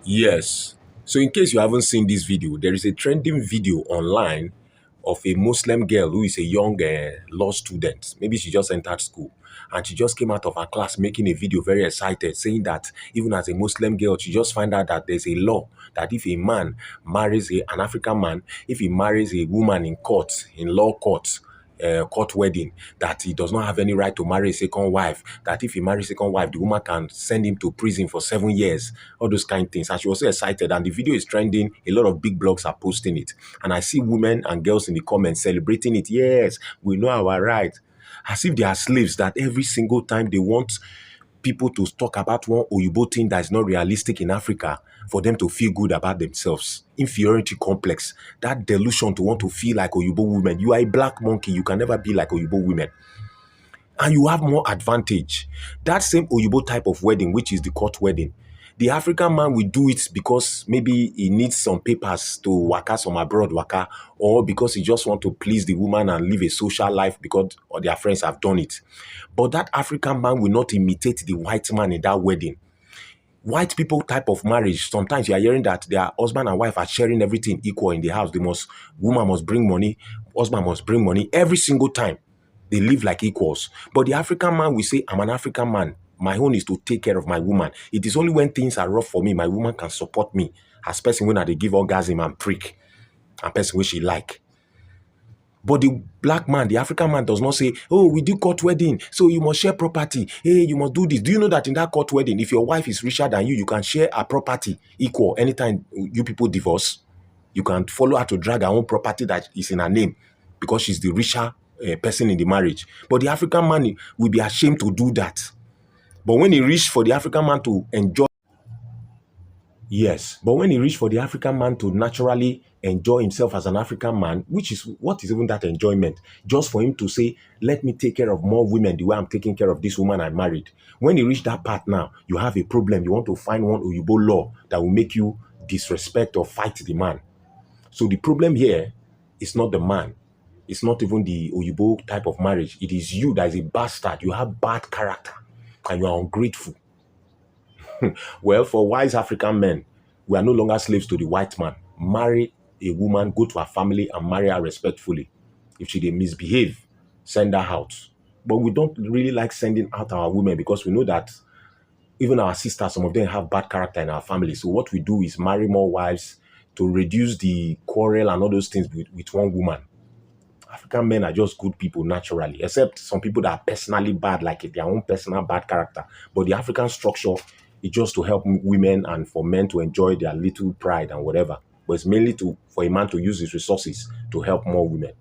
Yes. So in case you haven't seen this video, there is a trending video online of a Muslim girl who is a young law student. Maybe she just entered school and she just came out of her class making a video very excited, saying that even as a Muslim girl, she just found out that there's a law that if a man marries an African man, if he marries a woman in court, in law court, court wedding, that he does not have any right to marry a second wife, that if he marries a second wife, the woman can send him to prison for 7 years, all those kind of things. And she was so excited, and the video is trending. A lot of big blogs are posting it. And I see women and girls in the comments celebrating it. Yes, we know our right. As if they are slaves, that every single time they want people to talk about one Oyibo thing that is not realistic in Africa for them to feel good about themselves. Inferiority complex, that delusion to want to feel like Oyibo women. You are a black monkey. You can never be like Oyibo women. And you have more advantage. That same Oyibo type of wedding, which is the court wedding, the African man will do it because maybe he needs some papers to waka some abroad waka, or because he just want to please the woman and live a social life because all their friends have done it. But that African man will not imitate the white man in that wedding. White people type of marriage, sometimes you are hearing that their husband and wife are sharing everything equal in the house. Woman must bring money, husband must bring money every single time. They live like equals. But the African man will say, I'm an African man. My own is to take care of my woman. It is only when things are rough for me, my woman can support me. As person when they give orgasm and prick, and person which she like. But the black man, the African man does not say, oh, we do court wedding, so you must share property. Hey, you must do this. Do you know that in that court wedding, if your wife is richer than you, you can share a property equal. Anytime you people divorce, you can follow her to drag her own property that is in her name because she's the richer person in the marriage. But the African man will be ashamed to do that. But when he reached for the African man to enjoy, yes, but when he reached for the African man to naturally enjoy himself as an African man, which is what is even that enjoyment? Just for him to say, let me take care of more women the way I'm taking care of this woman I married. When he reached that part now, you have a problem. You want to find one Oyibo law that will make you disrespect or fight the man. So the problem here is not the man. It's not even the Oyibo type of marriage. It is you that is a bastard. You have bad character and you are ungrateful. Well, for wise African men, we are no longer slaves to the white man. Marry a woman, go to her family and marry her respectfully. If she dey misbehave, send her out. But we don't really like sending out our women because we know that even our sisters, some of them have bad character in our family. So what we do is marry more wives to reduce the quarrel and all those things with one woman. African men are just good people naturally, except some people that are personally bad, like their own personal bad character. But the African structure is just to help women and for men to enjoy their little pride and whatever. But it's mainly for a man to use his resources to help more women.